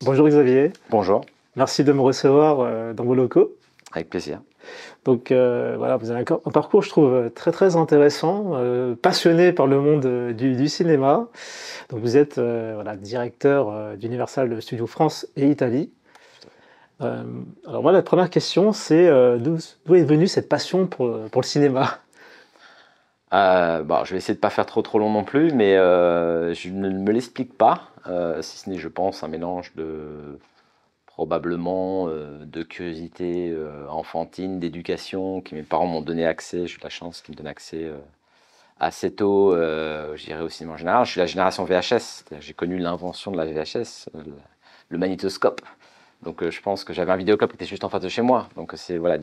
Bonjour Xavier, Bonjour, merci de me recevoir dans vos locaux. avec plaisir. Donc voilà, vous avez un parcours, je trouve, très très intéressant, passionné par le monde du cinéma. Donc vous êtes voilà, directeur d'Universal Studios France et Italie. Euh, alors moi, la première question, c'est d'où est venue cette passion pour le cinéma? Bon, je vais essayer de pas faire trop long non plus, mais je ne me l'explique pas, si ce n'est, je pense, un mélange de probablement de curiosité enfantine, d'éducation, que mes parents m'ont donné accès. J'ai eu de la chance qu'ils me donnent accès assez tôt, je dirais au cinéma en général. Je suis la génération VHS, c'est-à-dire que j'ai connu l'invention de la VHS, le magnétoscope. Donc je pense que j'avais un vidéoclub qui était juste en face de chez moi. Donc c'est voilà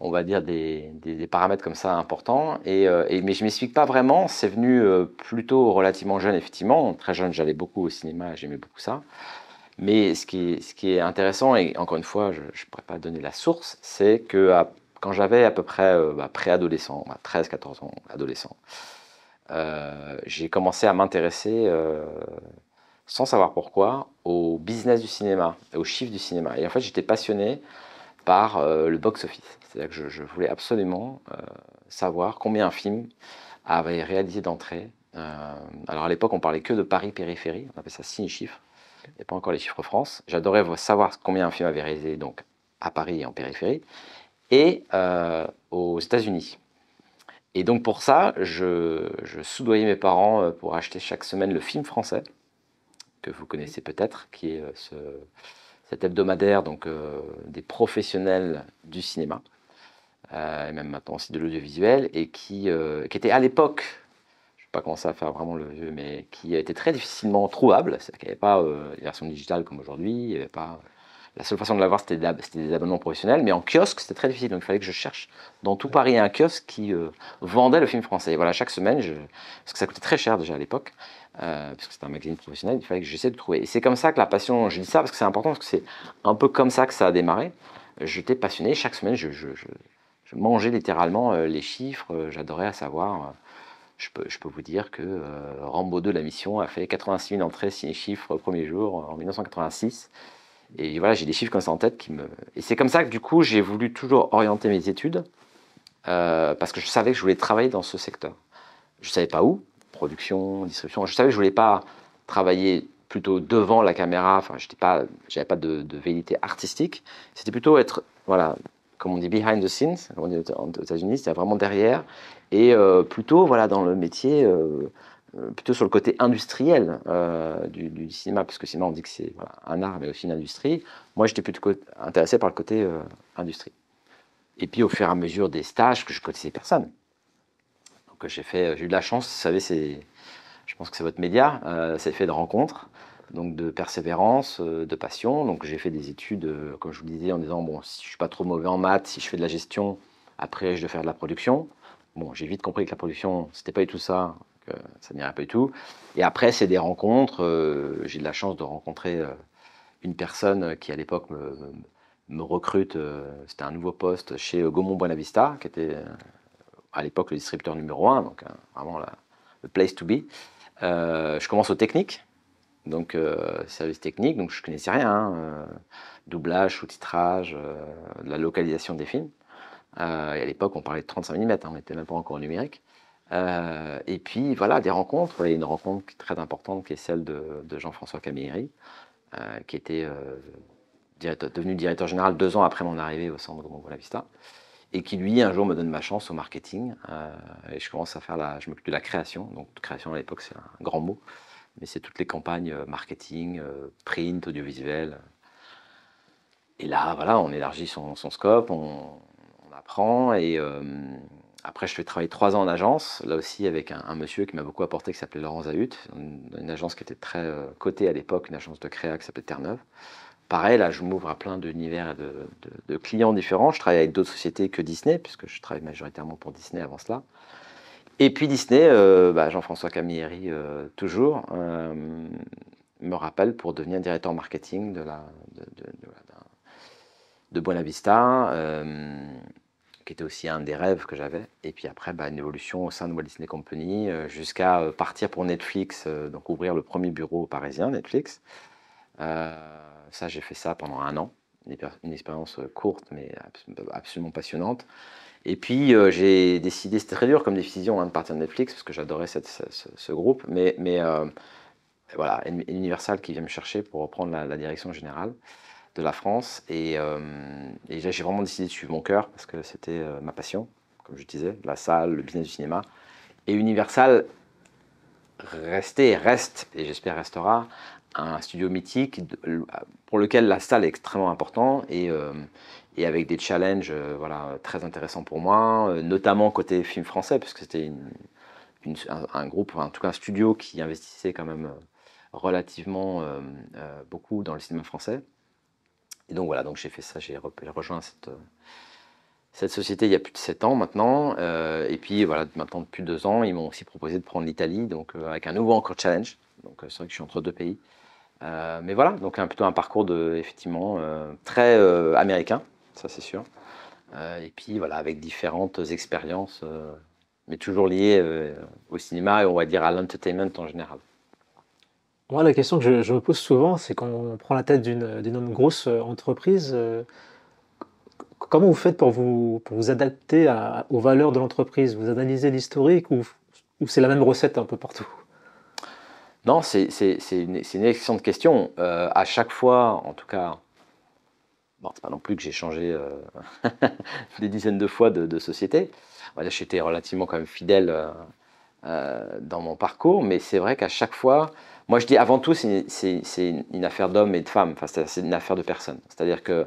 on va dire des paramètres comme ça importants. Mais je ne m'explique pas vraiment. C'est venu plutôt relativement jeune, effectivement. Très jeune, j'allais beaucoup au cinéma, j'aimais beaucoup ça. Mais ce qui est intéressant, et encore une fois, je ne pourrais pas donner la source, c'est que quand j'avais à peu près préadolescent, 13-14 ans, adolescent, j'ai commencé à m'intéresser, sans savoir pourquoi, au business du cinéma, aux chiffres du cinéma. Et en fait, j'étais passionné par le box-office. C'est-à-dire que je voulais absolument savoir combien un film avait réalisé d'entrées. Alors à l'époque, on parlait que de Paris-Périphérie, on appelait ça ciné-chiffres, et pas encore les chiffres France. J'adorais savoir combien un film avait réalisé donc à Paris et en périphérie, et aux États-Unis. Et donc pour ça, je soudoyais mes parents pour acheter chaque semaine le film français, que vous connaissez peut-être, qui est cet hebdomadaire donc, des professionnels du cinéma, et même maintenant aussi de l'audiovisuel, et qui était à l'époque, je ne vais pas commencer à faire vraiment le vieux, mais qui était très difficilement trouvable, c'est-à-dire qu'il n'y avait pas les versions digitales comme aujourd'hui, il y avait pas... La seule façon de l'avoir, c'était des abonnements professionnels, mais en kiosque, c'était très difficile. Donc il fallait que je cherche dans tout Paris un kiosque qui vendait le film français. Et voilà, chaque semaine, parce que ça coûtait très cher déjà à l'époque, puisque c'était un magazine professionnel, il fallait que j'essaie de trouver. Et c'est comme ça que la passion, je dis ça parce que c'est important, parce que c'est un peu comme ça que ça a démarré. J'étais passionné, chaque semaine, je mangeais littéralement les chiffres, j'adorais à savoir. Je peux vous dire que Rambo 2, la mission, a fait 86 000 entrées ciné-chiffres au premier jour en 1986. Et voilà, j'ai des chiffres comme ça en tête qui me... Et c'est comme ça que du coup, j'ai voulu toujours orienter mes études, parce que je savais que je voulais travailler dans ce secteur. Je ne savais pas où, production, distribution. Je savais que je ne voulais pas travailler plutôt devant la caméra, enfin, j'avais pas de velléité artistique. C'était plutôt être, voilà, comme on dit, behind the scenes, comme on dit aux États-Unis, c'était vraiment derrière, et plutôt, voilà, dans le métier, plutôt sur le côté industriel du cinéma, parce que sinon on dit que c'est voilà, un art, mais aussi une industrie. Moi, j'étais plutôt intéressé par le côté industrie. Et puis, au fur et à mesure des stages, que je connaissais personne. Donc, j'ai eu de la chance, vous savez, je pense que c'est votre média, c'est fait de rencontres, donc de persévérance, de passion. Donc j'ai fait des études, comme je vous le disais, en disant, bon, si je suis pas trop mauvais en maths, si je fais de la gestion, après je dois faire de la production. Bon, j'ai vite compris que la production, c'était pas du tout ça, que ça n'irait pas du tout. Et après, c'est des rencontres. J'ai de la chance de rencontrer une personne qui, à l'époque, me recrute. C'était un nouveau poste chez Gaumont Buenavista, qui était à l'époque le distributeur numéro un, donc vraiment le place to be. Je commence aux techniques, donc service technique, donc je connaissais rien, hein, doublage, sous-titrage, la localisation des films. Et à l'époque, on parlait de 35 mm, hein, on n'était même pas encore au numérique. Et puis voilà, des rencontres, et une rencontre très importante qui est celle de Jean-François Camilleri, qui était devenu directeur général 2 ans après mon arrivée au centre de Gaumont Buenavista, et qui lui un jour me donne ma chance au marketing, et je commence à faire je m'occupe de la création. Donc création à l'époque c'est un grand mot, mais c'est toutes les campagnes marketing, print, audiovisuel. Et là voilà, on élargit son scope, on apprend, et après je fais travailler 3 ans en agence, là aussi avec un monsieur qui m'a beaucoup apporté, qui s'appelait Laurent Zahut, une agence qui était très cotée à l'époque, une agence de créa qui s'appelait Terre-Neuve. Pareil, là, je m'ouvre à plein d'univers et de clients différents. Je travaille avec d'autres sociétés que Disney, puisque je travaille majoritairement pour Disney avant cela. Et puis Disney, Jean-François Camilleri, toujours, me rappelle pour devenir directeur marketing de Buena Vista, qui était aussi un des rêves que j'avais. Et puis après, une évolution au sein de Walt Disney Company, jusqu'à partir pour Netflix, donc ouvrir le premier bureau parisien, Netflix. Ça, j'ai fait ça pendant 1 an, une expérience courte mais absolument passionnante. Et puis j'ai décidé, c'était très dur comme décision de partir de Netflix parce que j'adorais ce groupe, mais voilà, Universal qui vient me chercher pour reprendre la direction générale de la France. Et là, j'ai vraiment décidé de suivre mon cœur parce que c'était ma passion, comme je disais, la salle, le business du cinéma. Et Universal reste, et j'espère restera, un studio mythique pour lequel la salle est extrêmement importante et avec des challenges voilà, très intéressants pour moi, notamment côté film français, parce que c'était un groupe, en tout cas un studio qui investissait quand même relativement beaucoup dans le cinéma français. Et donc voilà, donc j'ai fait ça, j'ai rejoint cette société il y a plus de 7 ans maintenant. Et puis voilà, maintenant depuis 2 ans, ils m'ont aussi proposé de prendre l'Italie, donc avec un nouveau encore challenge. Donc c'est vrai que je suis entre 2 pays. Mais voilà, donc plutôt un parcours effectivement très américain, ça c'est sûr. Et puis voilà, avec différentes expériences, mais toujours liées au cinéma et on va dire à l'entertainment en général. Moi, la question que je me pose souvent, c'est quand on prend la tête d'une grosse entreprise, comment vous faites pour vous adapter aux valeurs de l'entreprise? Vous analysez l'historique ou c'est la même recette un peu partout? Non, c'est une excellente question. À chaque fois, en tout cas, bon, c'est pas non plus que j'ai changé des dizaines de fois de société. On va dire que j'étais relativement quand même fidèle dans mon parcours, mais c'est vrai qu'à chaque fois, moi je dis avant tout, c'est une affaire d'hommes et de femmes, enfin, c'est une affaire de personnes. C'est-à-dire que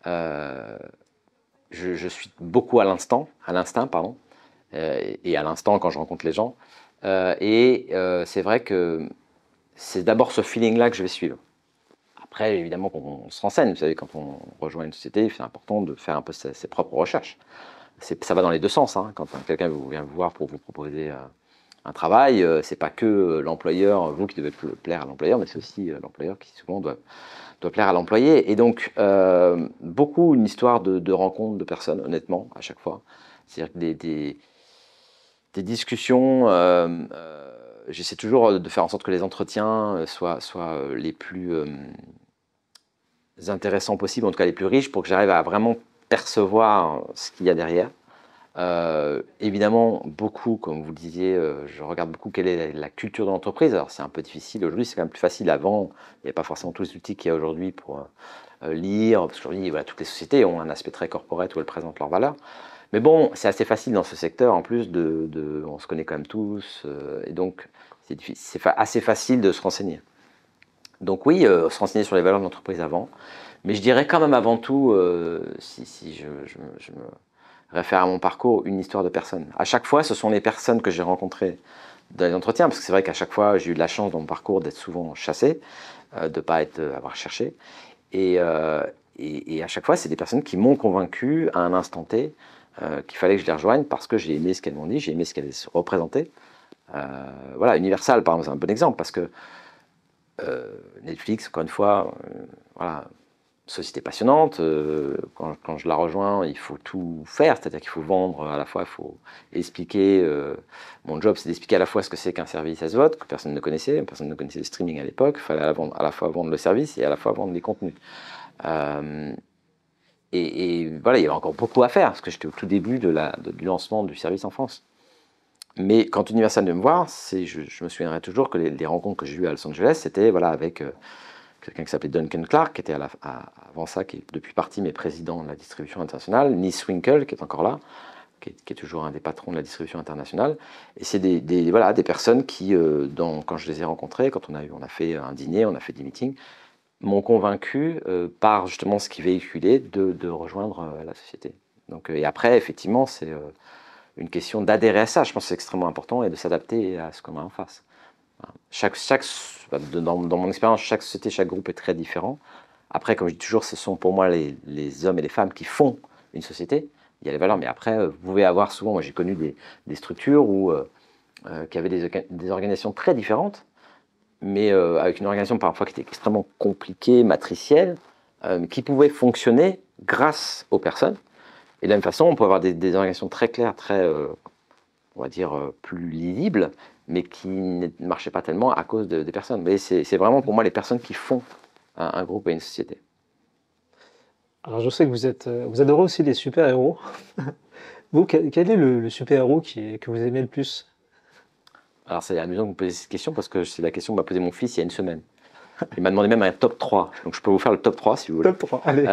euh, je suis beaucoup à l'instinct, pardon, et à l'instant quand je rencontre les gens. C'est vrai que c'est d'abord ce feeling-là que je vais suivre. Après, évidemment, on se renseigne. Vous savez, quand on rejoint une société, c'est important de faire un peu ses propres recherches. Ça va dans les deux sens. Hein. Quand quelqu'un vient vous voir pour vous proposer un travail, c'est pas que l'employeur, vous qui devez plaire à l'employeur, mais c'est aussi l'employeur qui souvent doit plaire à l'employé. Et donc, beaucoup une histoire de rencontres de personnes, honnêtement, à chaque fois. C'est-à-dire que des discussions, j'essaie toujours de faire en sorte que les entretiens soient les plus intéressants possibles, en tout cas les plus riches, pour que j'arrive à vraiment percevoir ce qu'il y a derrière. Évidemment, beaucoup, comme vous le disiez, je regarde beaucoup quelle est la culture de l'entreprise. Alors c'est un peu difficile, aujourd'hui c'est quand même plus facile. Avant, il n'y avait pas forcément tous les outils qu'il y a aujourd'hui pour lire, parce qu'aujourd'hui, voilà, toutes les sociétés ont un aspect très corporate où elles présentent leurs valeurs. Mais bon, c'est assez facile dans ce secteur, en plus, on se connaît quand même tous, et donc c'est assez facile de se renseigner. Donc oui, se renseigner sur les valeurs de l'entreprise avant, mais je dirais quand même avant tout, si je me réfère à mon parcours, une histoire de personne. À chaque fois, ce sont les personnes que j'ai rencontrées dans les entretiens, parce que c'est vrai qu'à chaque fois, j'ai eu de la chance dans mon parcours d'être souvent chassé, de ne pas avoir cherché, et, à chaque fois, c'est des personnes qui m'ont convaincu à un instant T qu'il fallait que je les rejoigne parce que j'ai aimé ce qu'elles m'ont dit, j'ai aimé ce qu'elles représentaient. Voilà, Universal, par exemple, c'est un bon exemple parce que Netflix, encore une fois, voilà, société passionnante. Quand je la rejoins, il faut tout faire, c'est-à-dire qu'il faut vendre à la fois, il faut expliquer. Mon job, c'est d'expliquer à la fois ce que c'est qu'un service SVOD, que personne ne connaissait le streaming à l'époque. Il fallait à la fois vendre le service et à la fois vendre les contenus. Voilà, il y avait encore beaucoup à faire, parce que j'étais au tout début du lancement du service en France. Mais quand Universal vient me voir, je me souviendrai toujours que les rencontres que j'ai eues à Los Angeles, c'était voilà, avec quelqu'un qui s'appelait Duncan Clark, qui était avant ça, qui est depuis parti, mais président de la distribution internationale, Nis Winkle, qui est encore là, qui est toujours un des patrons de la distribution internationale. Et c'est voilà, des personnes qui, quand je les ai rencontrées, quand on a fait un dîner, on a fait des meetings, m'ont convaincu par justement ce qu'ils véhiculaient de rejoindre la société. Donc, et après, effectivement, c'est une question d'adhérer à ça. Je pense que c'est extrêmement important et de s'adapter à ce qu'on a en face. Dans mon expérience, chaque société, chaque groupe est très différent. Après, comme je dis toujours, ce sont pour moi les hommes et les femmes qui font une société. Il y a les valeurs, mais après, vous pouvez avoir souvent, moi j'ai connu des structures qui avaient des organisations très différentes, mais avec une organisation parfois qui était extrêmement compliquée, matricielle, qui pouvait fonctionner grâce aux personnes. Et de la même façon, on peut avoir des organisations très claires, très, on va dire, plus lisibles, mais qui ne marchaient pas tellement à cause des personnes. Mais c'est vraiment pour moi les personnes qui font un groupe et une société. Alors je sais que vous adorez aussi les super-héros. Vous, quel est le super-héros que vous aimez le plus? Alors c'est amusant que vous posiez cette question parce que c'est la question que m'a posé mon fils il y a une semaine. Il m'a demandé même un top 3. Donc je peux vous faire le top 3 si vous voulez. Top 3, allez.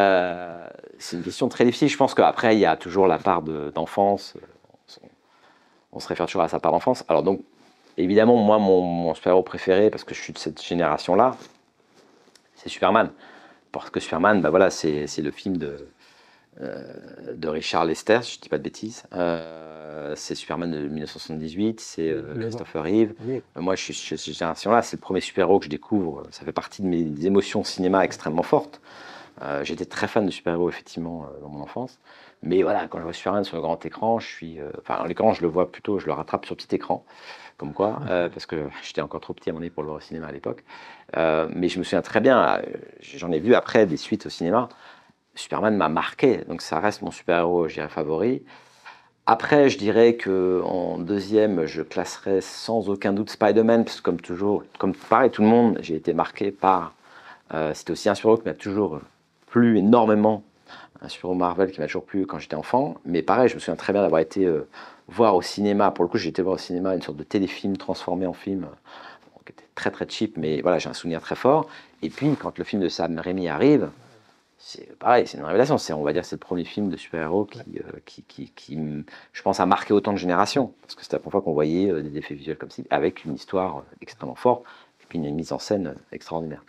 C'est une question très difficile. Je pense qu'après, il y a toujours la part d'enfance. On se réfère toujours à sa part d'enfance. Alors donc, évidemment, moi, mon super-héros préféré, parce que je suis de cette génération-là, c'est Superman. Parce que Superman, bah voilà, c'est le film de Richard Lester, si je ne dis pas de bêtises. C'est Superman de 1978, c'est Christopher Reeve. Oui. Moi, je suis de cette génération-là, c'est le premier super-héros que je découvre. Ça fait partie de mes émotions cinéma extrêmement fortes. J'étais très fan de super-héros, effectivement, dans mon enfance. Mais voilà, quand je vois Superman sur le grand écran, je suis. Enfin, l'écran, je le vois plutôt, je le rattrape sur petit écran, comme quoi, parce que j'étais encore trop petit à mon avis pour le voir au cinéma à l'époque. Mais je me souviens très bien, j'en ai vu après des suites au cinéma. Superman m'a marqué, donc ça reste mon super-héros, je dirais, favori. Après, je dirais qu'en deuxième, je classerais sans aucun doute Spider-Man, parce que comme toujours, comme pareil, tout le monde, j'ai été marqué par. C'était aussi un super-héros qui m'a toujours plu énormément, un super-héros Marvel qui m'a toujours plu quand j'étais enfant. Mais pareil, je me souviens très bien d'avoir été voir au cinéma. Pour le coup, j'ai été voir au cinéma une sorte de téléfilm transformé en film, qui était très très cheap, mais voilà, j'ai un souvenir très fort. Et puis, quand le film de Sam Raimi arrive, c'est pareil, c'est une révélation. On va dire, c'est le premier film de super-héros je pense, a marqué autant de générations. Parce que c'était la première fois qu'on voyait des effets visuels comme ça, avec une histoire extrêmement forte, et puis une mise en scène extraordinaire.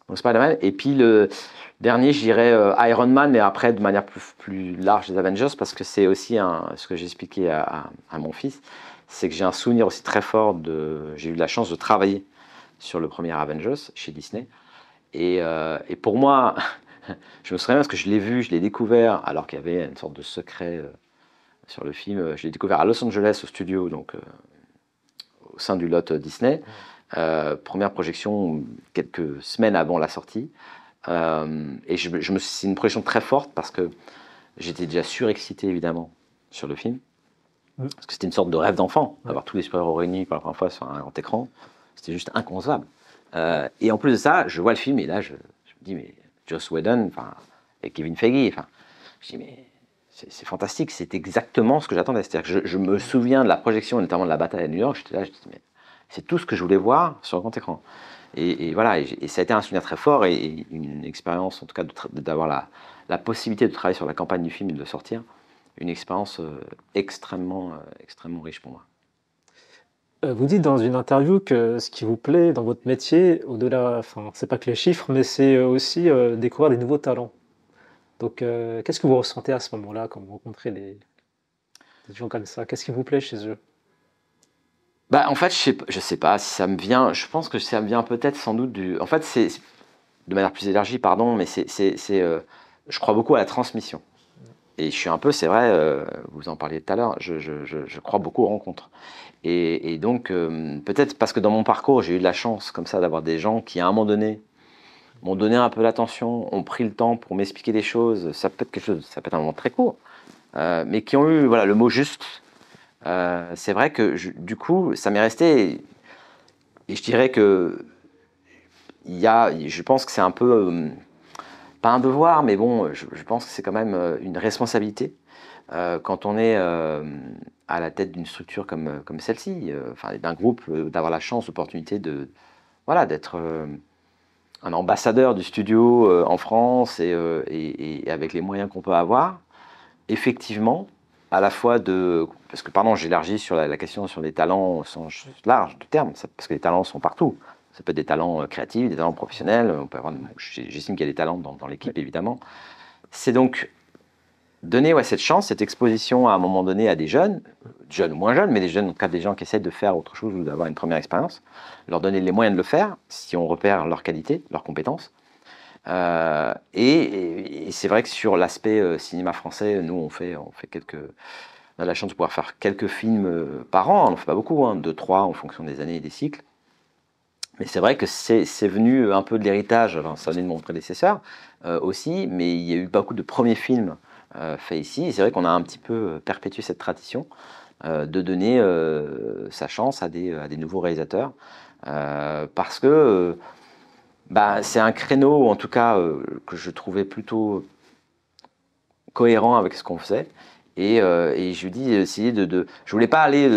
Donc Spider-Man. Et puis le dernier, je dirais Iron Man, mais après de manière plus large des Avengers, parce que c'est aussi ce que j'ai expliqué à mon fils, c'est que j'ai un souvenir aussi très fort j'ai eu de la chance de travailler sur le premier Avengers chez Disney. Et pour moi, je me souviens parce que je l'ai vu, je l'ai découvert, alors qu'il y avait une sorte de secret sur le film. Je l'ai découvert à Los Angeles au studio, donc au sein du lot Disney. Première projection quelques semaines avant la sortie. Et c'est une projection très forte parce que j'étais déjà surexcité évidemment sur le film. Parce que c'était une sorte de rêve d'enfant, d'avoir tous les super-héros réunis pour la première fois sur un grand écran. C'était juste inconcevable. Et en plus de ça, je vois le film et là, je me dis, mais Joss Whedon et Kevin Feige, je dis, mais c'est fantastique, c'est exactement ce que j'attendais. C'est-à-dire que je me souviens de la projection, notamment de la bataille à New York, j'étais là, je dis, mais c'est tout ce que je voulais voir sur le grand écran. Et voilà, et ça a été un souvenir très fort et une expérience, en tout cas, d'avoir la possibilité de travailler sur la campagne du film et de le sortir, une expérience extrêmement riche pour moi. Vous dites dans une interview que ce qui vous plaît dans votre métier, au-delà, enfin, c'est pas que les chiffres, mais c'est aussi découvrir des nouveaux talents. Donc, qu'est-ce que vous ressentez à ce moment-là quand vous rencontrez des gens comme ça? Qu'est-ce qui vous plaît chez eux? Bah, en fait, je sais pas si ça me vient. Je pense que ça me vient peut-être sans doute du. En fait, c'est de manière plus élargie, pardon, mais je crois beaucoup à la transmission. Et je suis un peu, c'est vrai, vous en parliez tout à l'heure, je crois beaucoup aux rencontres. Et donc, peut-être parce que dans mon parcours, j'ai eu de la chance comme ça d'avoir des gens qui, à un moment donné, m'ont donné un peu l'attention, ont pris le temps pour m'expliquer des choses. Ça peut être quelque chose, ça peut être un moment très court, mais qui ont eu, voilà, le mot juste. C'est vrai que du coup, ça m'est resté. Et je dirais que je pense que c'est un peu, pas un devoir, mais bon, je pense que c'est quand même une responsabilité quand on est à la tête d'une structure comme celle-ci, enfin d'un groupe, d'avoir la chance, l'opportunité voilà, d'être un ambassadeur du studio en France et avec les moyens qu'on peut avoir. Effectivement, à la fois parce que, pardon, j'élargis sur la question sur les talents au sens large du terme, parce que les talents sont partout. Ça peut être des talents créatifs, des talents professionnels. J'estime qu'il y a des talents dans l'équipe, évidemment. C'est donc donner cette chance, cette exposition à un moment donné à des jeunes ou moins jeunes, mais des jeunes, en tout cas des gens qui essaient de faire autre chose ou d'avoir une première expérience, leur donner les moyens de le faire, si on repère leurs qualités, leurs compétences. Et c'est vrai que sur l'aspect cinéma français, nous on a la chance de pouvoir faire quelques films par an, on n'en fait pas beaucoup, 2, 3 en fonction des années et des cycles. Mais c'est vrai que c'est venu un peu de l'héritage, ça venait de mon prédécesseur aussi, mais il y a eu beaucoup de premiers films faits ici, et c'est vrai qu'on a un petit peu perpétué cette tradition de donner sa chance à des nouveaux réalisateurs, parce que Bah, c'est un créneau, en tout cas, que je trouvais plutôt cohérent avec ce qu'on faisait. Et je lui dis, je voulais pas aller,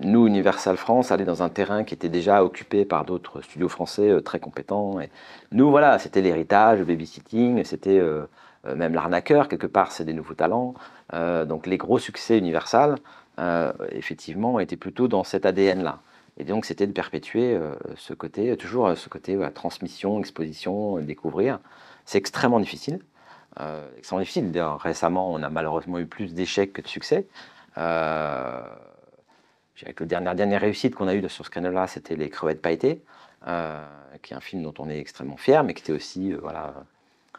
nous, Universal France, aller dans un terrain qui était déjà occupé par d'autres studios français très compétents. Et nous, voilà, c'était l'héritage, le babysitting, c'était même l'arnaqueur, quelque part, c'est des nouveaux talents. Donc les gros succès Universal, effectivement, étaient plutôt dans cet ADN-là. Et donc, c'était de perpétuer ce côté, toujours ce côté voilà, transmission, exposition, découvrir. C'est extrêmement difficile. Extrêmement difficile. D'ailleurs, récemment, on a malheureusement eu plus d'échecs que de succès. Avec la dernière réussite qu'on a eue sur ce créneau-là, c'était Les Crevettes Pailletées, qui est un film dont on est extrêmement fier, mais qui était aussi voilà,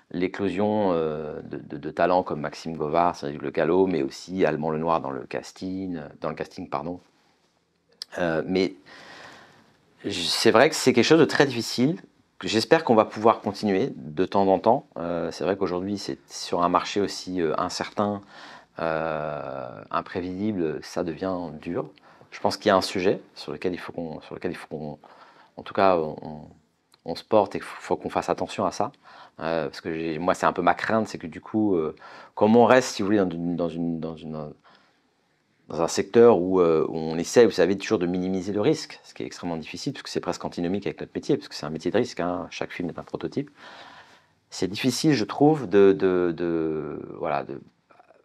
l'éclosion de talents comme Maxime Govard, Cédric Le Gallo, mais aussi Alban Lenoir dans le casting, pardon. Mais c'est vrai que c'est quelque chose de très difficile. J'espère qu'on va pouvoir continuer de temps en temps. C'est vrai qu'aujourd'hui, c'est sur un marché aussi incertain, imprévisible, ça devient dur. Je pense qu'il y a un sujet sur lequel il faut qu'on, en tout cas, on se porte et qu'il faut qu'on fasse attention à ça. Parce que moi, c'est un peu ma crainte, c'est que du coup, comme on reste, si vous voulez, dans un secteur où on essaie, vous savez, toujours de minimiser le risque, ce qui est extrêmement difficile, parce que c'est presque antinomique avec notre métier, parce que c'est un métier de risque, hein, chaque film est un prototype. C'est difficile, je trouve, voilà,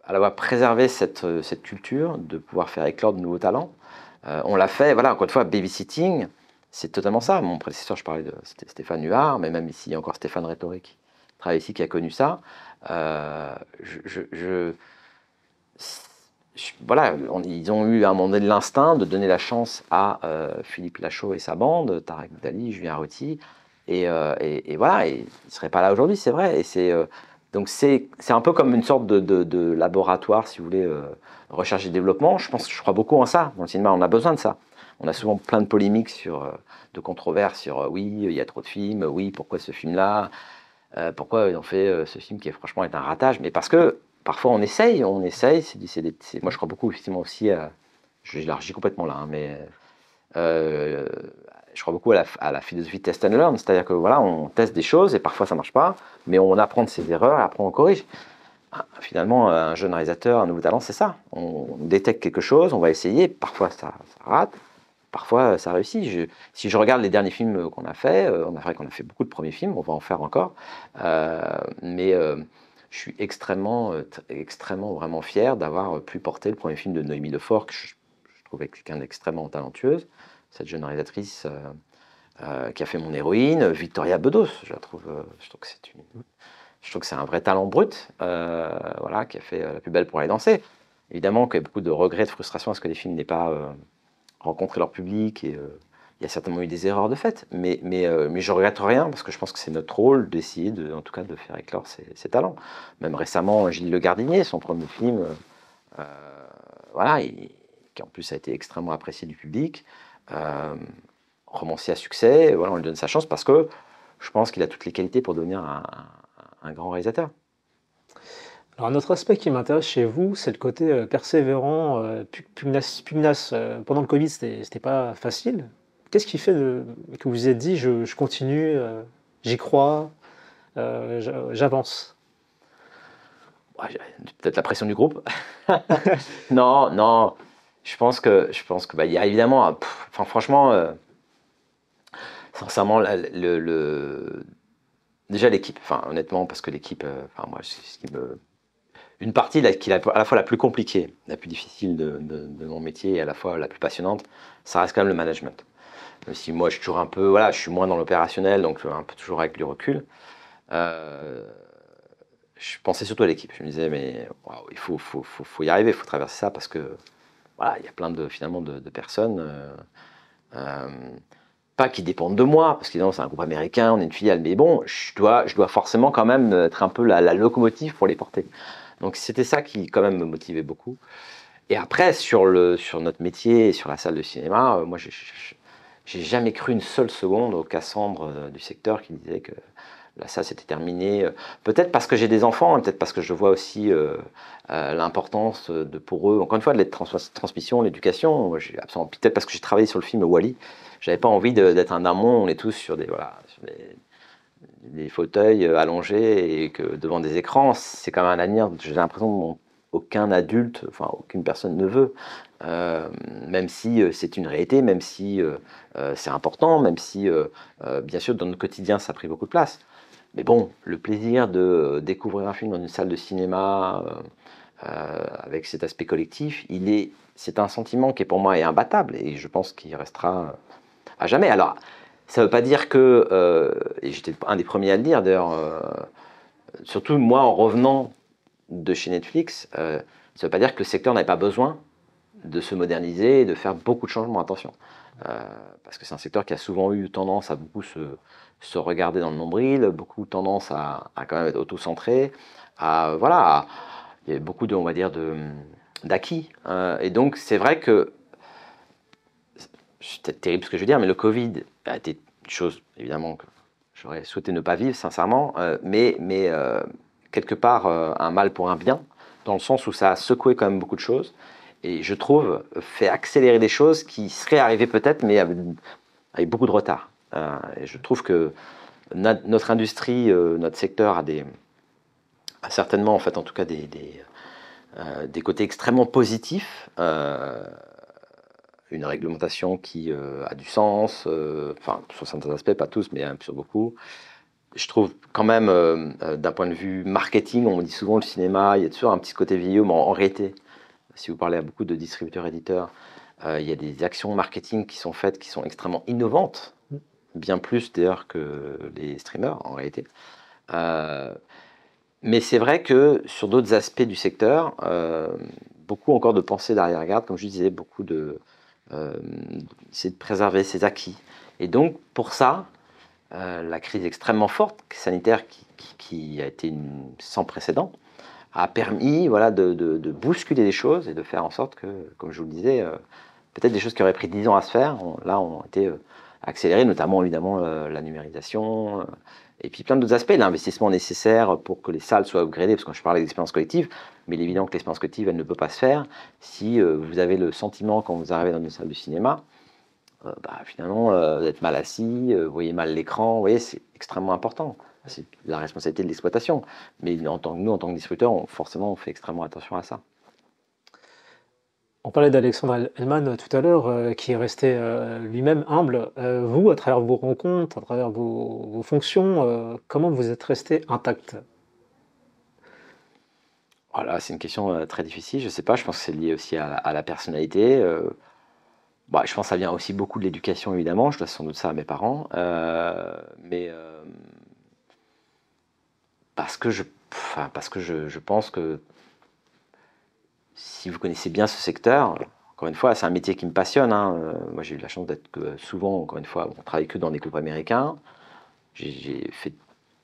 à la fois préserver cette culture, de pouvoir faire éclore de nouveaux talents. On l'a fait, voilà, encore une fois, babysitting, c'est totalement ça. Mon prédécesseur, je parlais de Stéphane Huard, mais même ici, il y a encore Stéphane Rétoré qui travaille ici, qui a connu ça. Voilà, ils ont eu à un moment donné l'instinct de donner la chance à Philippe Lachaud et sa bande, Tarek Dali, Julien Roty, et voilà, et ils ne seraient pas là aujourd'hui, c'est vrai. Et donc c'est un peu comme une sorte de laboratoire, si vous voulez, recherche et développement. Je crois beaucoup en ça. Dans le cinéma, on a besoin de ça. On a souvent plein de polémiques de controverses sur oui, il y a trop de films, oui, pourquoi ce film-là, pourquoi ils ont fait ce film qui est franchement est un ratage, mais parce que parfois on essaye. Moi je crois beaucoup effectivement aussi je l'élargis complètement là, hein, mais je crois beaucoup à la philosophie test and learn, c'est-à-dire que voilà, on teste des choses et parfois ça marche pas, mais on apprend de ses erreurs et après on corrige. Finalement, un jeune réalisateur, un nouveau talent, c'est ça. On détecte quelque chose, on va essayer, parfois ça rate, parfois ça réussit. Si je regarde les derniers films qu'on a fait, on a fait beaucoup de premiers films, on va en faire encore, mais je suis extrêmement vraiment fier d'avoir pu porter le premier film de Noémie Lefort, que je trouvais quelqu'un d'extrêmement talentueuse, cette jeune réalisatrice qui a fait Mon héroïne, Victoria Bedos. Je trouve que c'est un vrai talent brut, voilà, qui a fait La plus belle pour aller danser. Évidemment qu'il y a beaucoup de regrets, de frustration à ce que les films n'aient pas rencontré leur public, et il y a certainement eu des erreurs de fait, mais je regrette rien, parce que je pense que c'est notre rôle d'essayer, en tout cas, de faire éclore ces talents. Même récemment, Gilles Le Gardinier, son premier film, voilà, qui en plus a été extrêmement apprécié du public, romancier à succès, voilà, on lui donne sa chance, parce que je pense qu'il a toutes les qualités pour devenir un grand réalisateur. Alors un autre aspect qui m'intéresse chez vous, c'est le côté persévérant, pugnace. Pendant le Covid, c'était pas facile. Qu'est-ce qui fait que vous vous êtes dit, je continue, j'y crois, j'avance? Ouais, peut-être la pression du groupe. Non, je pense que bah, il y a évidemment, enfin franchement, sincèrement, déjà l'équipe. Enfin honnêtement, parce que l'équipe, enfin moi, c'est ce qui me une partie qui est à la fois la plus compliquée, la plus difficile de mon métier et à la fois la plus passionnante, ça reste quand même le management. Même si moi je suis toujours un peu, voilà, je suis moins dans l'opérationnel, donc un peu toujours avec du recul. Je pensais surtout à l'équipe. Je me disais, mais wow, il faut y arriver, il faut traverser ça, parce que voilà, il y a plein de personnes, pas qui dépendent de moi, parce que c'est un groupe américain, on est une filiale, mais bon, je dois forcément quand même être un peu la locomotive pour les porter. Donc c'était ça qui quand même me motivait beaucoup. Et après, sur notre métier et sur la salle de cinéma, moi j'ai jamais cru une seule seconde aux Cassandre du secteur qui disaient que là, ça c'était terminé. Peut-être parce que j'ai des enfants, peut-être parce que je vois aussi l'importance pour eux, encore une fois, de la transmission, l'éducation. Peut-être parce que j'ai travaillé sur le film Wall-E. J'avais pas envie d'être un amont, on est tous sur des des fauteuils allongés et que devant des écrans, c'est quand même un avenir, j'ai l'impression, aucun adulte, enfin aucune personne ne veut. Même si c'est une réalité, même si c'est important, même si bien sûr dans notre quotidien ça a pris beaucoup de place. Mais bon, le plaisir de découvrir un film dans une salle de cinéma avec cet aspect collectif, c'est un sentiment qui pour moi est imbattable et je pense qu'il restera à jamais. Alors, ça ne veut pas dire que, et j'étais un des premiers à le dire d'ailleurs, surtout moi en revenant de chez Netflix, ça ne veut pas dire que le secteur n'avait pas besoin de se moderniser et de faire beaucoup de changements, attention. Parce que c'est un secteur qui a souvent eu tendance à beaucoup se regarder dans le nombril, beaucoup tendance à quand même être auto-centré, voilà, il y a beaucoup de, on va dire, d'acquis. Et donc c'est vrai que, c'est peut-être terrible ce que je veux dire, mais le Covid a été une chose évidemment que j'aurais souhaité ne pas vivre sincèrement, mais quelque part un mal pour un bien, dans le sens où ça a secoué quand même beaucoup de choses. Et je trouve, fait accélérer des choses qui seraient arrivées peut-être, mais avec beaucoup de retard. Et je trouve que notre industrie, notre secteur a certainement, en fait, en tout cas, des côtés extrêmement positifs. Une réglementation qui a du sens, enfin, sur certains aspects, pas tous, mais sur beaucoup. Je trouve quand même, d'un point de vue marketing, on dit souvent le cinéma, il y a toujours un petit côté vieillot, mais en réalité, si vous parlez à beaucoup de distributeurs éditeurs, il y a des actions marketing qui sont faites qui sont extrêmement innovantes, bien plus d'ailleurs que les streamers en réalité. Mais c'est vrai que sur d'autres aspects du secteur, beaucoup encore de pensées d'arrière-garde, comme je disais, beaucoup c'est de préserver ses acquis. Et donc pour ça, la crise extrêmement forte sanitaire qui a été sans précédent, a permis voilà, de bousculer les choses et de faire en sorte que, comme je vous le disais, peut-être des choses qui auraient pris 10 ans à se faire, là ont été accélérées, notamment évidemment la numérisation, et puis plein d'autres aspects, l'investissement nécessaire pour que les salles soient upgradées, parce que quand je parle d'expérience collective, mais il est évident que l'expérience collective, elle ne peut pas se faire si vous avez le sentiment, quand vous arrivez dans une salle de cinéma, finalement, vous êtes mal assis, vous voyez mal l'écran, vous voyez, c'est extrêmement important. C'est la responsabilité de l'exploitation. Mais nous, en tant que distributeur, forcément, on fait extrêmement attention à ça. On parlait d'Alexandre Hellman tout à l'heure, qui est resté lui-même humble. Vous, à travers vos rencontres, à travers vos fonctions, comment vous êtes resté intact? Voilà, c'est une question très difficile. Je ne sais pas, je pense que c'est lié aussi à la personnalité. Je pense que ça vient aussi beaucoup de l'éducation, évidemment. Je dois sans doute ça à mes parents. Mais parce que je pense que si vous connaissez bien ce secteur, encore une fois, c'est un métier qui me passionne. Hein. Moi, j'ai eu la chance d'être souvent, encore une fois, on travaille que dans des groupes américains. J'ai fait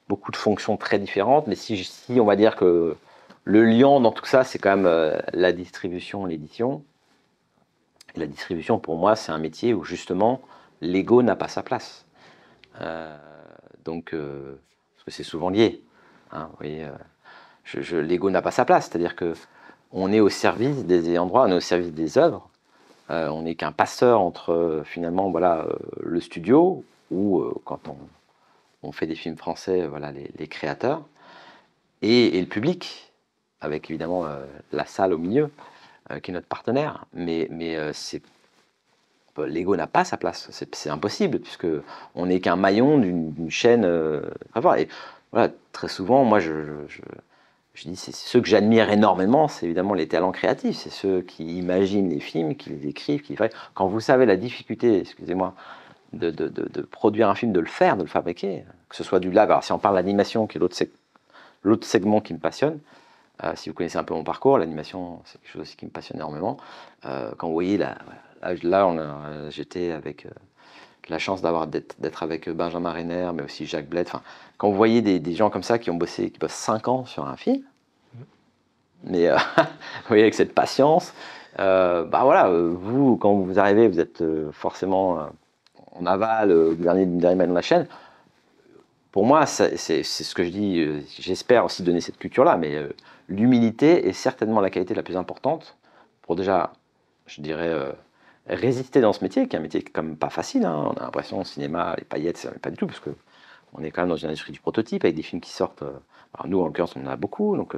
beaucoup de fonctions très différentes, mais si on va dire que le lion dans tout ça, c'est quand même la distribution, l'édition. Et la distribution, pour moi, c'est un métier où justement l'ego n'a pas sa place. Parce que c'est souvent lié. Hein, vous voyez, l'ego n'a pas sa place, c'est-à-dire que on est au service des endroits, on est au service des œuvres. On n'est qu'un passeur entre finalement voilà le studio ou quand on fait des films français, voilà les créateurs et le public, avec évidemment la salle au milieu qui est notre partenaire. Mais l'ego n'a pas sa place, c'est impossible puisque on n'est qu'un maillon d'une chaîne. Et voilà, très souvent, moi je dis, c'est ceux que j'admire énormément, c'est évidemment les talents créatifs, c'est ceux qui imaginent les films, qui les écrivent, qui les font. Quand vous savez la difficulté, excusez-moi, de produire un film, de le faire, de le fabriquer, que ce soit du live. Alors si on parle d'animation, qui est l'autre segment qui me passionne, si vous connaissez un peu mon parcours, l'animation, c'est quelque chose aussi qui me passionne énormément. Quand vous voyez, j'étais avec la chance d'être avec Benjamin Renner, mais aussi Jacques Bled. Enfin, quand vous voyez des gens comme ça qui bossent 5 ans sur un film, mais vous voyez avec cette patience, vous, quand vous arrivez, vous êtes forcément en aval, dernier maillon de la chaîne. Pour moi, c'est ce que je dis, j'espère aussi donner cette culture-là, mais l'humilité est certainement la qualité la plus importante pour déjà, je dirais, résister dans ce métier, qui est un métier quand même pas facile. Hein. On a l'impression au cinéma, les paillettes, c'est pas du tout, parce que on est quand même dans une industrie du prototype avec des films qui sortent. Alors nous, en l'occurrence, on en a beaucoup, donc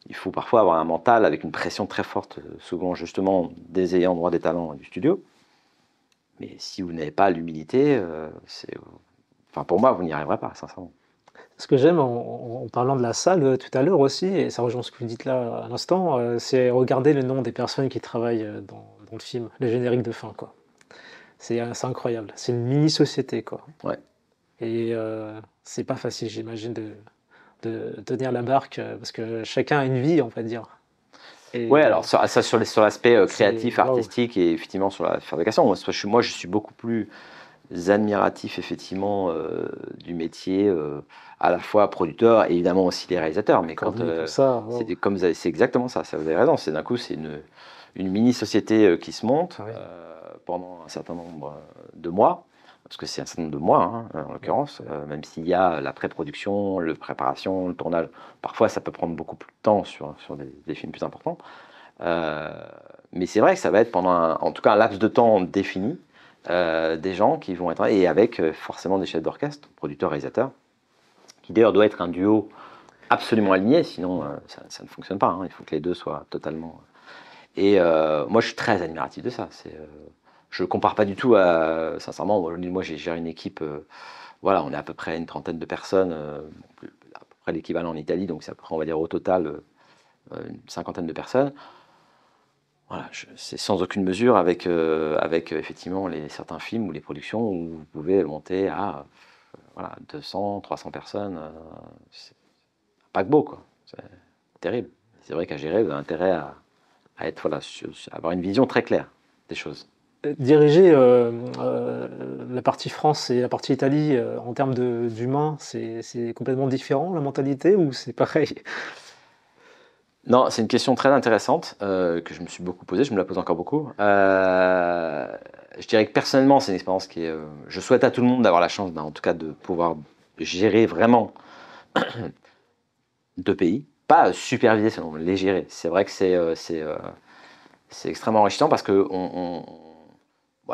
il faut parfois avoir un mental avec une pression très forte, souvent justement des ayants droit des talents du studio. Mais si vous n'avez pas l'humilité, enfin pour moi, vous n'y arriverez pas, sincèrement. Ce que j'aime en parlant de la salle tout à l'heure aussi, et ça rejoint ce que vous dites là à l'instant, c'est regarder le nom des personnes qui travaillent dans le film, le générique de fin, quoi. C'est incroyable. C'est une mini-société, quoi. Ouais. Et c'est pas facile, j'imagine, de tenir la barque, parce que chacun a une vie, on va dire. Et Ouais, alors ça sur l'aspect créatif, waouh. artistique et effectivement sur la fabrication. Moi, je suis beaucoup plus admiratif effectivement du métier, à la fois producteur et évidemment aussi les réalisateurs. Mais Quand quand venu comme ça, waouh. c'est exactement ça, vous avez raison. C'est d'un coup c'est une mini société qui se monte Ah oui. pendant un certain nombre de mois. Parce que c'est un certain nombre de mois, hein, en l'occurrence, même s'il y a la pré-production, la préparation, le tournage. Parfois, ça peut prendre beaucoup plus de temps sur des films plus importants. Mais c'est vrai que ça va être pendant, en tout cas, un laps de temps défini, des gens qui vont être, et avec forcément des chefs d'orchestre, producteurs, réalisateurs, qui d'ailleurs doit être un duo absolument aligné, sinon ça ne fonctionne pas. Hein. Il faut que les deux soient totalement. Et moi, je suis très admiratif de ça. Je ne compare pas du tout à, sincèrement, moi j'ai géré une équipe, voilà, on est à peu près une trentaine de personnes, à peu près l'équivalent en Italie, donc c'est à peu près, on va dire, au total, une cinquantaine de personnes. Voilà, c'est sans aucune mesure avec, effectivement certains films ou les productions où vous pouvez monter à voilà, 200, 300 personnes. C'est un paquebot, quoi. C'est terrible. C'est vrai qu'à gérer, vous avez intérêt à être, voilà, à avoir une vision très claire des choses. Diriger la partie France et la partie Italie en termes d'humain, c'est complètement différent, la mentalité, ou c'est pareil? Non, c'est une question très intéressante que je me suis beaucoup posée, je me la pose encore beaucoup. Je dirais que personnellement, c'est une expérience qui est. Je souhaite à tout le monde d'avoir la chance, en tout cas, de pouvoir gérer vraiment deux pays. Pas superviser, sinon les gérer. C'est vrai que c'est extrêmement enrichissant parce que bon,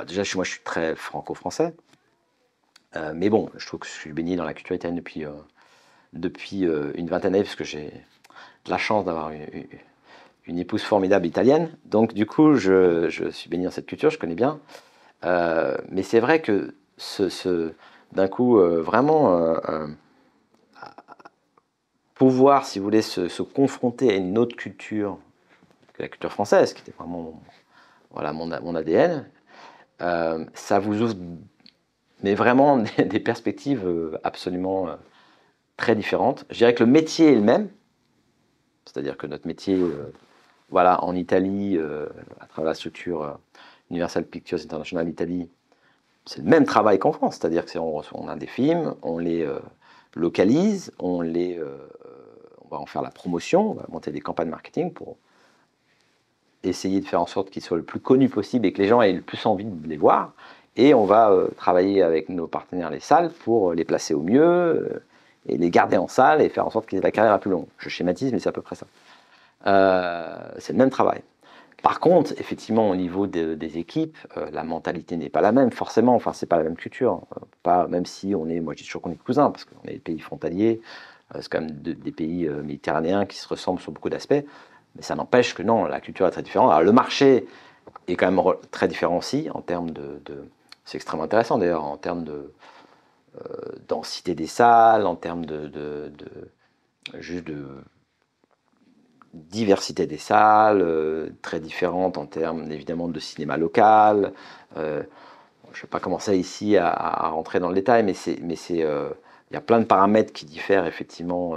déjà, moi, je suis très franco-français. Mais bon, je trouve que je suis baigné dans la culture italienne depuis une vingtaine d'années parce que j'ai la chance d'avoir une épouse formidable italienne. Donc, du coup, je suis baigné dans cette culture, je connais bien. Mais c'est vrai que d'un coup, vraiment pouvoir, si vous voulez, se confronter à une autre culture que la culture française, qui était vraiment voilà, mon ADN, ça vous ouvre mais vraiment des perspectives absolument très différentes. Je dirais que le métier est le même, c'est-à-dire que notre métier, voilà, en Italie, à travers la structure Universal Pictures International Italie, c'est le même travail qu'en France, c'est-à-dire qu'on a des films, on les localise, on va en faire la promotion, on va monter des campagnes marketing pour essayer de faire en sorte qu'ils soient le plus connus possible et que les gens aient le plus envie de les voir. Et on va travailler avec nos partenaires les salles pour les placer au mieux et les garder en salle et faire en sorte qu'ils aient la carrière la plus longue. Je schématise, mais c'est à peu près ça. C'est le même travail. Par contre, effectivement, au niveau des équipes, la mentalité n'est pas la même, forcément. Enfin, c'est pas la même culture. Pas, même si moi je dis toujours qu'on est cousins, parce qu'on est des pays frontaliers, c'est quand même des pays méditerranéens qui se ressemblent sur beaucoup d'aspects. Mais ça n'empêche que non, la culture est très différente. Alors, le marché est quand même très différent aussi en termes c'est extrêmement intéressant d'ailleurs, en termes de densité des salles, en termes juste de diversité des salles, très différentes en termes évidemment de cinéma local. Je ne vais pas commencer ici à rentrer dans le détail, mais il y a plein de paramètres qui diffèrent effectivement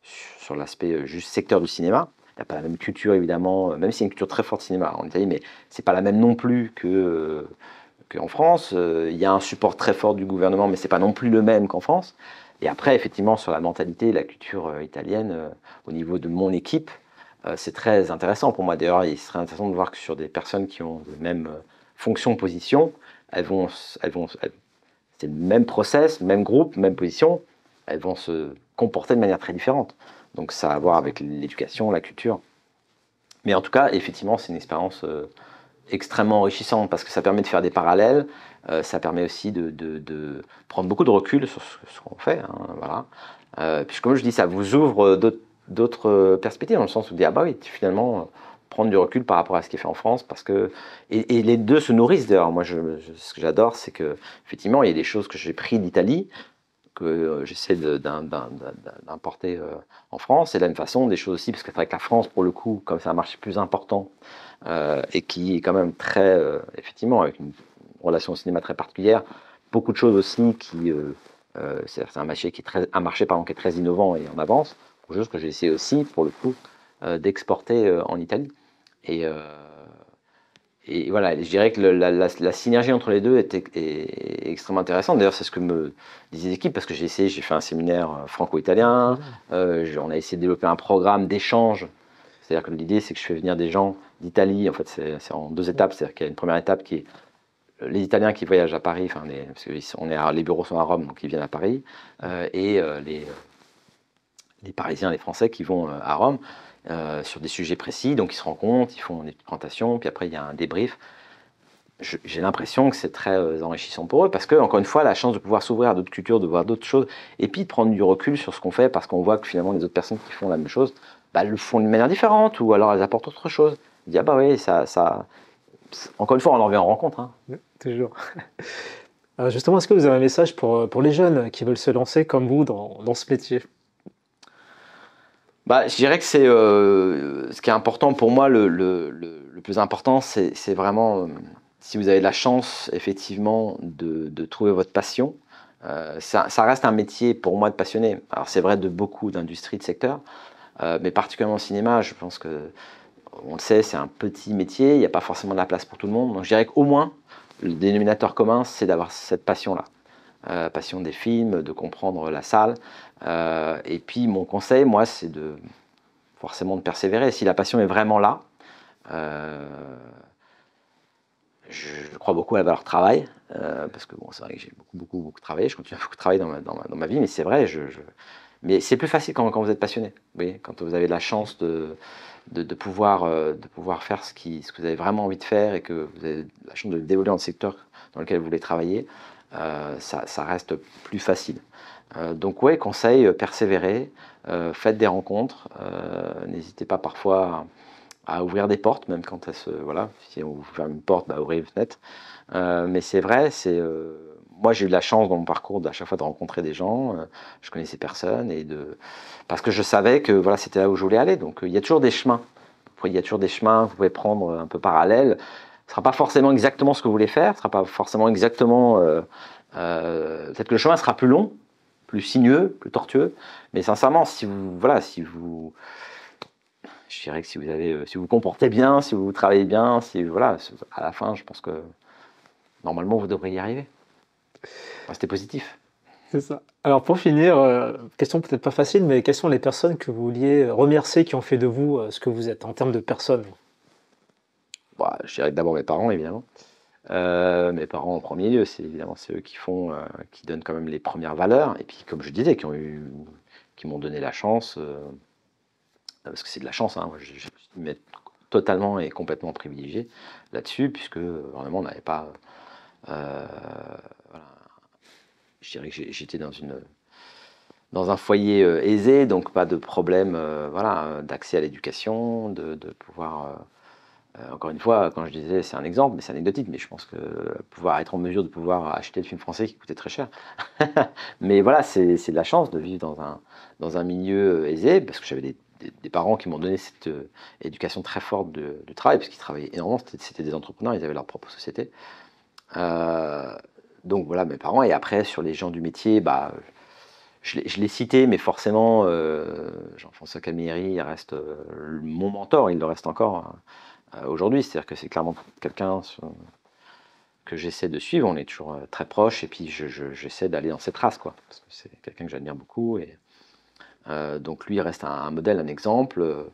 sur l'aspect juste secteur du cinéma. Il n'y a pas la même culture évidemment, même s'il y a une culture très forte de cinéma en Italie, mais c'est pas la même non plus qu'en France. Il y a un support très fort du gouvernement, mais c'est pas non plus le même qu'en France. Et après, effectivement, sur la mentalité, la culture italienne, au niveau de mon équipe, c'est très intéressant pour moi. D'ailleurs, il serait intéressant de voir que sur des personnes qui ont les mêmes fonctions, positions, c'est le même process, même groupe, même position, elles vont se comporter de manière très différente. Donc ça a à voir avec l'éducation, la culture. Mais en tout cas, effectivement, c'est une expérience extrêmement enrichissante parce que ça permet de faire des parallèles, ça permet aussi de prendre beaucoup de recul sur ce qu'on fait, hein, voilà. Puis comme je dis, ça vous ouvre d'autres perspectives, dans le sens où vous dites, ah bah oui, finalement, prendre du recul par rapport à ce qui est fait en France, parce que et les deux se nourrissent d'ailleurs. Moi, ce que j'adore, c'est que effectivement, il y a des choses que j'ai pris d'Italie que j'essaie d'importer en France, et de la même façon, des choses aussi, parce qu'avec la France, pour le coup, comme c'est un marché plus important, et qui est quand même très, effectivement, avec une relation au cinéma très particulière, beaucoup de choses aussi c'est un marché pardon, qui est très innovant et en avance, quelque chose que j'ai essayé aussi, pour le coup, d'exporter en Italie. Et, euh, et voilà, je dirais que la synergie entre les deux est extrêmement intéressante. D'ailleurs, c'est ce que me disaient les équipes, parce que j'ai fait un séminaire franco-italien, on a essayé de développer un programme d'échange. C'est-à-dire que l'idée, c'est que je fais venir des gens d'Italie. En fait, c'est en deux étapes. C'est-à-dire qu'il y a une première étape qui est les Italiens qui voyagent à Paris, parce que les bureaux sont à Rome, donc ils viennent à Paris, les Parisiens, les Français qui vont à Rome sur des sujets précis. Donc ils se rencontrent, ils font des présentations, puis après il y a un débrief. J'ai l'impression que c'est très enrichissant pour eux, parce que, encore une fois, la chance de pouvoir s'ouvrir à d'autres cultures, de voir d'autres choses, et puis de prendre du recul sur ce qu'on fait, parce qu'on voit que finalement les autres personnes qui font la même chose, bah, le font d'une manière différente, ou alors elles apportent autre chose. On dit, ah bah oui, encore une fois, on en revient en rencontre. Hein. Toujours. Alors justement, est-ce que vous avez un message pour les jeunes qui veulent se lancer comme vous dans ce métier? Bah, je dirais que c'est ce qui est important pour moi, le plus important, c'est vraiment, si vous avez de la chance, effectivement, de trouver votre passion. Ça reste un métier, pour moi, de passionné. Alors, c'est vrai de beaucoup d'industries, de secteurs, mais particulièrement au cinéma, je pense que, on le sait, c'est un petit métier, il n'y a pas forcément de la place pour tout le monde. Donc, je dirais qu'au moins, le dénominateur commun, c'est d'avoir cette passion-là. Passion des films, de comprendre la salle. Et puis mon conseil, moi, c'est forcément de persévérer. Si la passion est vraiment là, je crois beaucoup à la valeur travail, parce que bon, c'est vrai que j'ai beaucoup travaillé, je continue à beaucoup travailler dans ma vie, mais c'est vrai, mais c'est plus facile quand vous êtes passionné. Vous voyez, quand vous avez la chance de pouvoir faire ce que vous avez vraiment envie de faire, et que vous avez la chance de développer dans le secteur dans lequel vous voulez travailler, ça reste plus facile. Donc ouais, conseil, persévérer, faites des rencontres, n'hésitez pas parfois à ouvrir des portes, même quand voilà, si on vous ferme une porte, bah, ouvrez une fenêtre. Mais c'est vrai, moi j'ai eu de la chance dans mon parcours à chaque fois de rencontrer des gens, je connaissais personne, parce que je savais que voilà, c'était là où je voulais aller. Donc il y a toujours des chemins. Il y a toujours des chemins que vous pouvez prendre un peu parallèles. Ce ne sera pas forcément exactement ce que vous voulez faire, ce ne sera pas forcément exactement. Peut-être que le chemin sera plus long, plus sinueux, plus tortueux. Mais sincèrement, je dirais que si vous vous comportez bien, si vous travaillez bien, voilà, à la fin, je pense que normalement vous devriez y arriver. Restez positif. C'est ça. Alors pour finir, question peut-être pas facile, mais quelles sont les personnes que vous vouliez remercier qui ont fait de vous ce que vous êtes en termes de personnes? Bon, je dirais que d'abord mes parents, évidemment. Mes parents en premier lieu, c'est eux qui donnent quand même les premières valeurs, et puis comme je disais, qui m'ont donné la chance, parce que c'est de la chance, hein, moi, je me suis totalement et complètement privilégié là-dessus, puisque vraiment on n'avait pas, voilà, je dirais que j'étais dans un foyer aisé, donc pas de problème, voilà, d'accès à l'éducation, de pouvoir encore une fois, quand je disais, c'est un exemple, mais c'est anecdotique, mais je pense que pouvoir être en mesure de pouvoir acheter le film français qui coûtait très cher. Mais voilà, c'est de la chance de vivre dans un milieu aisé, parce que j'avais des parents qui m'ont donné cette éducation très forte de travail, parce qu'ils travaillaient énormément, c'était des entrepreneurs, ils avaient leur propre société. Euh, donc voilà, mes parents. Et après, sur les gens du métier, bah, je l'ai cité, mais forcément, Jean-François Camilleri, il reste mon mentor, il le reste encore aujourd'hui. C'est-à-dire que c'est clairement quelqu'un que j'essaie de suivre. On est toujours très proches, et puis j'essaie d'aller dans ses traces, quoi, parce que c'est quelqu'un que j'admire beaucoup. Et donc lui, il reste un modèle, un exemple.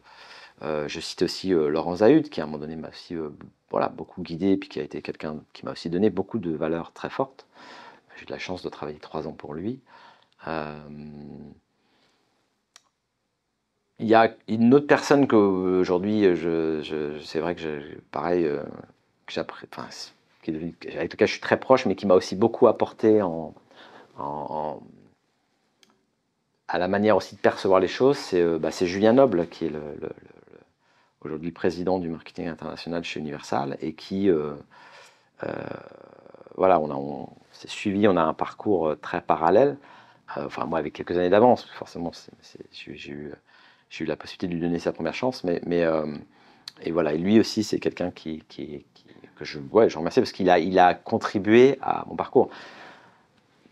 Je cite aussi Laurent Zahut, qui à un moment donné m'a aussi voilà, beaucoup guidé, puis qui a été quelqu'un qui m'a aussi donné beaucoup de valeurs très fortes. J'ai eu de la chance de travailler 3 ans pour lui. Il y a une autre personne qu'aujourd'hui, c'est vrai que pareil, enfin, avec lequel je suis très proche, mais qui m'a aussi beaucoup apporté à la manière aussi de percevoir les choses, c'est Julien Noble, qui est aujourd'hui le président du marketing international chez Universal, et qui, voilà, on s'est suivi, on a un parcours très parallèle, enfin moi avec quelques années d'avance, forcément j'ai eu la possibilité de lui donner sa première chance, et voilà, et lui aussi c'est quelqu'un que je remercie parce qu'il a contribué à mon parcours.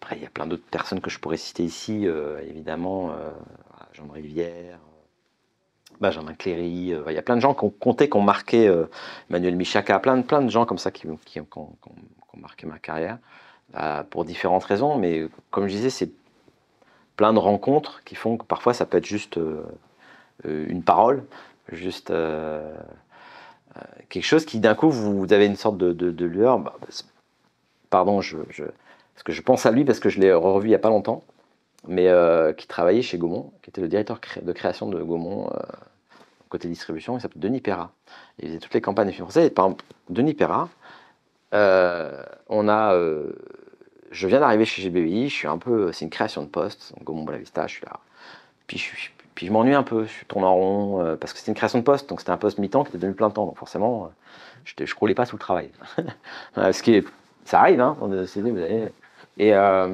Après, il y a plein d'autres personnes que je pourrais citer ici, évidemment, Jean de Rivière, Benjamin Cléry, il y a plein de gens qui ont marqué, Emmanuel Michaka, plein de gens comme ça qui ont marqué ma carrière, pour différentes raisons, mais comme je disais, c'est plein de rencontres qui font que parfois ça peut être juste une parole, juste quelque chose qui d'un coup vous avez une sorte de lueur. Pardon, parce que je pense à lui parce que je l'ai revu il n'y a pas longtemps, mais qui travaillait chez Gaumont, qui était le directeur de création de Gaumont, côté distribution. Il s'appelle Denis Perra. Il faisait toutes les campagnes des films français. Et par exemple, Denis Perra, je viens d'arriver chez GBI, c'est une création de poste, donc Gaumont Bolavista, je suis là. Puis je m'ennuie un peu, je tourne en rond, parce que c'était une création de poste, donc c'était un poste mi-temps qui était devenu plein temps, donc forcément, je croulais pas sous le travail. Ça arrive, hein, on est, vous savez. Et là,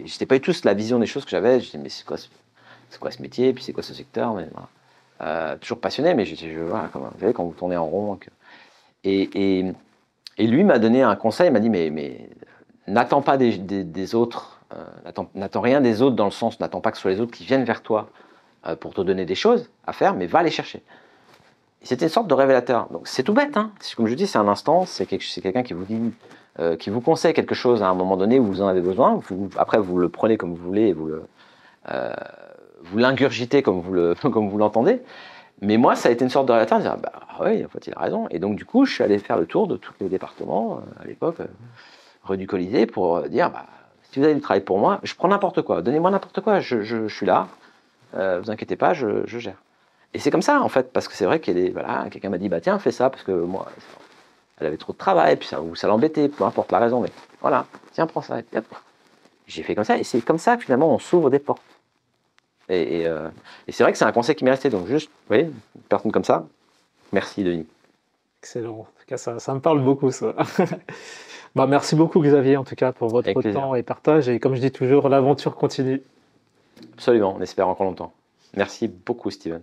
j'étais pas du tout la vision des choses que j'avais. Je disais, mais c'est quoi ce métier, puis c'est quoi ce secteur, mais, voilà. Toujours passionné, mais voilà, vous savez, quand vous tournez en rond. Et lui m'a donné un conseil, il m'a dit, mais n'attends pas des autres, n'attends rien des autres dans le sens, n'attends pas que ce soit les autres qui viennent vers toi pour te donner des choses à faire, mais va les chercher. C'était une sorte de révélateur. Donc c'est tout bête, hein. Comme je dis, c'est un instant, c'est quelqu'un qui vous dit, qui vous conseille quelque chose à un moment donné où vous en avez besoin. Après, vous le prenez comme vous voulez et vous l'ingurgitez comme vous l'entendez. Mais moi, ça a été une sorte de révélateur, de dire, bah oui, en fait, il a raison. Et donc, du coup, je suis allé faire le tour de tous les départements, à l'époque, rue du Colisée, pour dire, bah, si vous avez du travail pour moi, je prends n'importe quoi, donnez-moi n'importe quoi, je suis là, vous inquiétez pas, je gère. Et c'est comme ça, en fait, parce que c'est vrai voilà, quelqu'un m'a dit, bah tiens, fais ça, parce que moi, elle avait trop de travail, puis ça l'embêtait, peu importe la raison, mais voilà, tiens, prends ça, et puis hop. J'ai fait comme ça, et c'est comme ça que finalement, on s'ouvre des portes. Et c'est vrai que c'est un conseil qui m'est resté, donc juste, vous voyez, une personne comme ça, merci Denis. Excellent, en tout cas, ça me parle beaucoup, ça. Bah, merci beaucoup, Xavier, en tout cas, pour votre temps et partage, et comme je dis toujours, l'aventure continue. Absolument, on espère encore longtemps. Merci beaucoup, Steven.